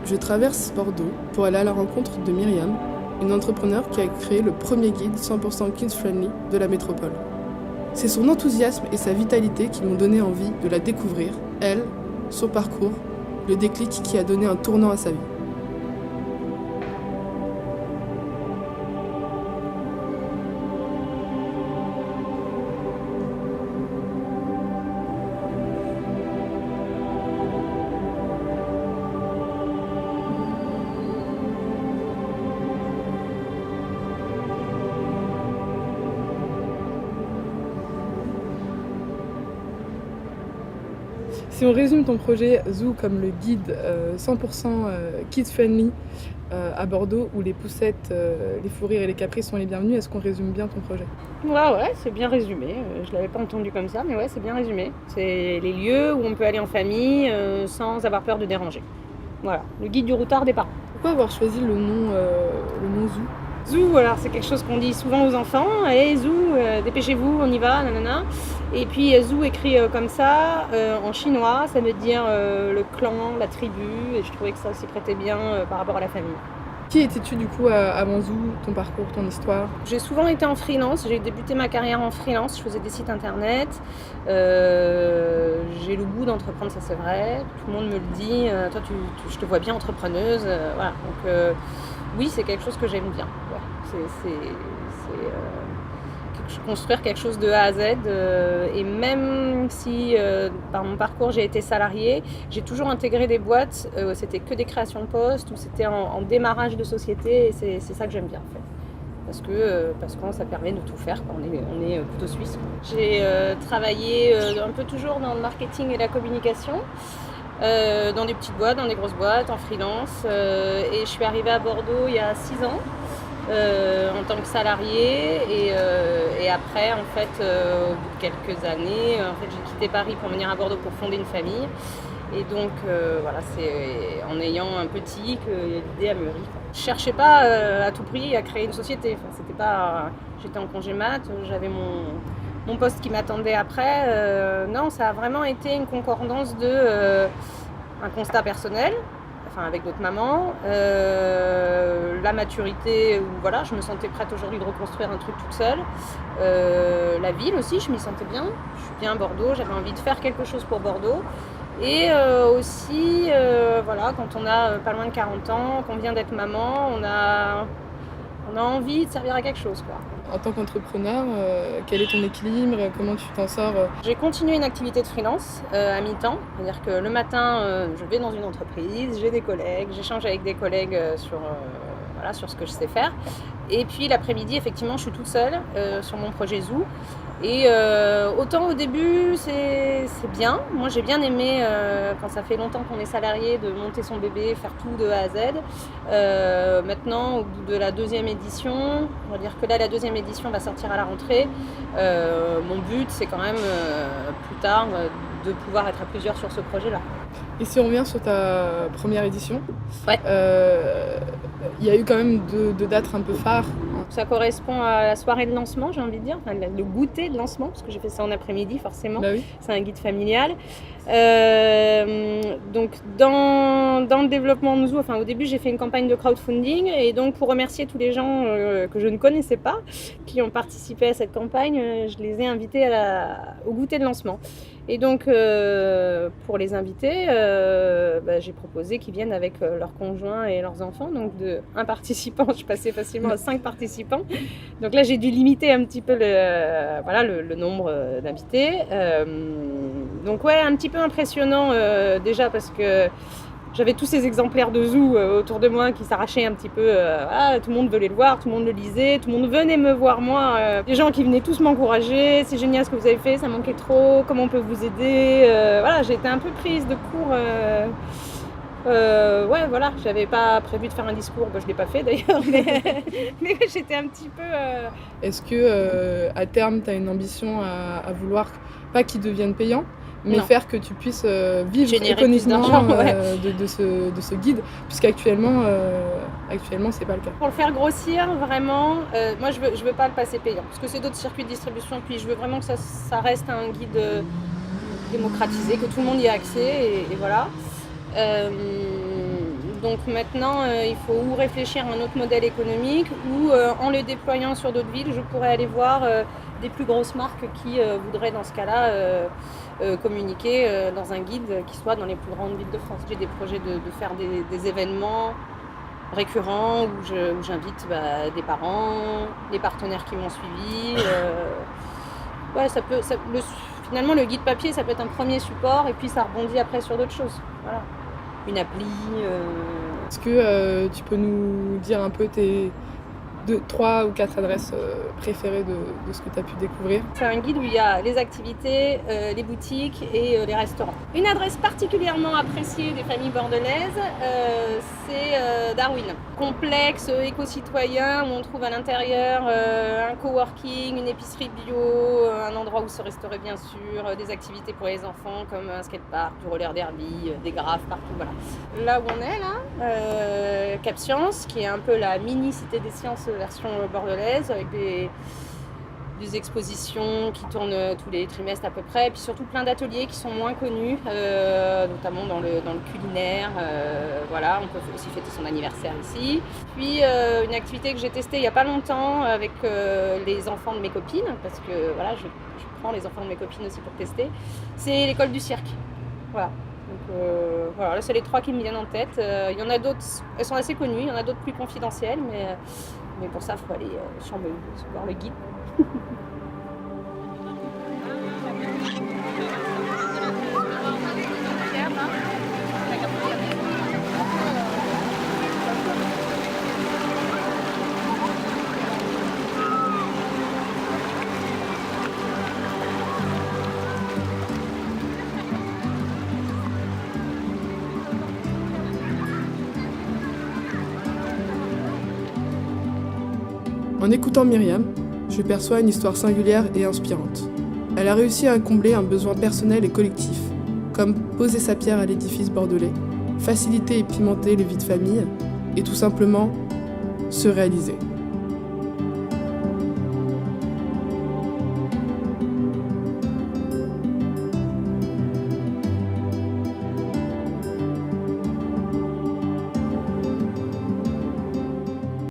Je traverse Bordeaux pour aller à la rencontre de Myriam, une entrepreneure qui a créé le premier guide 100% kids-friendly de la métropole. C'est son enthousiasme et sa vitalité qui m'ont donné envie de la découvrir, elle, son parcours, le déclic qui a donné un tournant à sa vie. Si on résume ton projet Zoo comme le guide 100% kids-friendly à Bordeaux, où les poussettes, les fous rires et les caprices sont les bienvenus, est-ce qu'on résume bien ton projet ? Ouais, c'est bien résumé. Je l'avais pas entendu comme ça, mais ouais, c'est bien résumé. C'est les lieux où on peut aller en famille sans avoir peur de déranger. Voilà, le guide du routard des parents. Pourquoi avoir choisi le nom Zoo ? Zoo, alors c'est quelque chose qu'on dit souvent aux enfants. Allez, Zoo, dépêchez-vous, on y va, nanana. Et puis Zoo écrit comme ça, en chinois, ça veut dire le clan, la tribu. Et je trouvais que ça s'y prêtait bien par rapport à la famille. Qui étais-tu du coup avant Zoo, ton parcours, ton histoire ? J'ai souvent été en freelance, j'ai débuté ma carrière en freelance, je faisais des sites internet. J'ai le goût d'entreprendre, ça c'est vrai. Tout le monde me le dit, toi je te vois bien entrepreneuse. Voilà. Donc oui, c'est quelque chose que j'aime bien. Ouais. C'est construire quelque chose de A à Z. Et même si par mon parcours j'ai été salariée, j'ai toujours intégré des boîtes, c'était que des créations de postes ou c'était en démarrage de société. Et c'est ça que j'aime bien en fait. Parce que ça permet de tout faire quand on est couteau suisse. J'ai travaillé un peu toujours dans le marketing et la communication. Dans des petites boîtes, dans des grosses boîtes, en freelance. Et je suis arrivée à Bordeaux il y a 6 ans en tant que salariée. Et après, en fait, au bout de quelques années, j'ai quitté Paris pour venir à Bordeaux pour fonder une famille. Et donc, voilà, c'est en ayant un petit que l'idée a mûri. Je cherchais pas à tout prix à créer une société. Enfin, c'était pas... J'étais en congé mat, j'avais mon poste qui m'attendait après. Non, ça a vraiment été une concordance de un constat personnel, avec d'autres mamans, la maturité où voilà, je me sentais prête aujourd'hui de reconstruire un truc toute seule. La ville aussi, je m'y sentais bien. Je suis bien à Bordeaux, j'avais envie de faire quelque chose pour Bordeaux. Et aussi, voilà, quand on a pas loin de 40 ans, qu'on vient d'être maman, on a envie de servir à quelque chose, quoi. En tant qu'entrepreneur, quel est ton équilibre ? Comment tu t'en sors ? J'ai continué une activité de freelance à mi-temps. C'est-à-dire que le matin, je vais dans une entreprise, j'ai des collègues, j'échange avec des collègues sur ce que je sais faire. Et puis l'après-midi, effectivement, je suis toute seule sur mon projet Zoo. Et autant au début, c'est bien. Moi, j'ai bien aimé, quand ça fait longtemps qu'on est salarié, de monter son bébé, faire tout de A à Z. Maintenant, au bout de la 2e édition, on va dire que là, la 2e édition va sortir à la rentrée. Mon but, c'est quand même, plus tard, de pouvoir être à plusieurs sur ce projet-là. Et si on revient sur ta première édition, ouais. Il y a eu quand même deux dates un peu phares. Ça correspond à la soirée de lancement, j'ai envie de dire, le goûter de lancement, parce que j'ai fait ça en après-midi forcément. Bah oui. C'est un guide familial. Donc dans le développement de Zoo, au début j'ai fait une campagne de crowdfunding et donc pour remercier tous les gens que je ne connaissais pas qui ont participé à cette campagne, je les ai invités au goûter de lancement. Et donc pour les inviter, j'ai proposé qu'ils viennent avec leurs conjoints et leurs enfants. Donc de 1 participant, je passais facilement à 5 participants. Donc là j'ai dû limiter un petit peu le nombre d'invités. Donc ouais, un petit peu impressionnant déjà parce que j'avais tous ces exemplaires de Zoo autour de moi qui s'arrachaient un petit peu. Tout le monde voulait le voir, tout le monde le lisait, tout le monde venait me voir moi. Des gens qui venaient tous m'encourager, c'est génial ce que vous avez fait, ça manquait trop, comment on peut vous aider. J'ai été un peu prise de court. J'avais pas prévu de faire un discours, je l'ai pas fait d'ailleurs, mais j'étais un petit peu... Est-ce que à terme tu as une ambition à vouloir, pas qu'il devienne payant, mais faire que tu puisses vivre économiquement de ce guide, puisqu'actuellement c'est pas le cas. Pour le faire grossir vraiment, moi je veux pas le passer payant, parce que c'est d'autres circuits de distribution, puis je veux vraiment que ça reste un guide démocratisé, que tout le monde y ait accès, et voilà. Donc maintenant, il faut ou réfléchir à un autre modèle économique ou en le déployant sur d'autres villes, je pourrais aller voir des plus grosses marques qui voudraient dans ce cas-là communiquer dans un guide qui soit dans les plus grandes villes de France. J'ai des projets de faire des événements récurrents où j'invite des parents, des partenaires qui m'ont suivi. Ouais, finalement, le guide papier, ça peut être un premier support et puis ça rebondit après sur d'autres choses. Voilà. Une appli. Est-ce que tu peux nous dire un peu tes 3 ou 4 adresses préférées de ce que tu as pu découvrir? C'est un guide où il y a les activités, les boutiques et les restaurants. Une adresse particulièrement appréciée des familles bordelaises, c'est Darwin. Complexe éco-citoyen où on trouve à l'intérieur un coworking, une épicerie bio, un endroit où se restaurer bien sûr, des activités pour les enfants comme un skatepark, du roller derby, des graphes partout. Voilà. Là où on est là, Cap Science, qui est un peu la mini cité des sciences version bordelaise avec des expositions qui tournent tous les trimestres à peu près, et puis surtout plein d'ateliers qui sont moins connus, notamment dans le culinaire. Voilà, on peut aussi fêter son anniversaire ici. Puis une activité que j'ai testée il n'y a pas longtemps avec les enfants de mes copines, parce que voilà, je prends les enfants de mes copines aussi pour tester, c'est l'école du cirque. Voilà. Donc voilà, là c'est les 3 qui me viennent en tête. Il y en a d'autres, elles sont assez connues, il y en a d'autres plus confidentielles, mais pour ça il faut aller sur voir le guide. En écoutant Myriam, je perçois une histoire singulière et inspirante. Elle a réussi à combler un besoin personnel et collectif, comme poser sa pierre à l'édifice bordelais, faciliter et pimenter les vies de famille, et tout simplement se réaliser.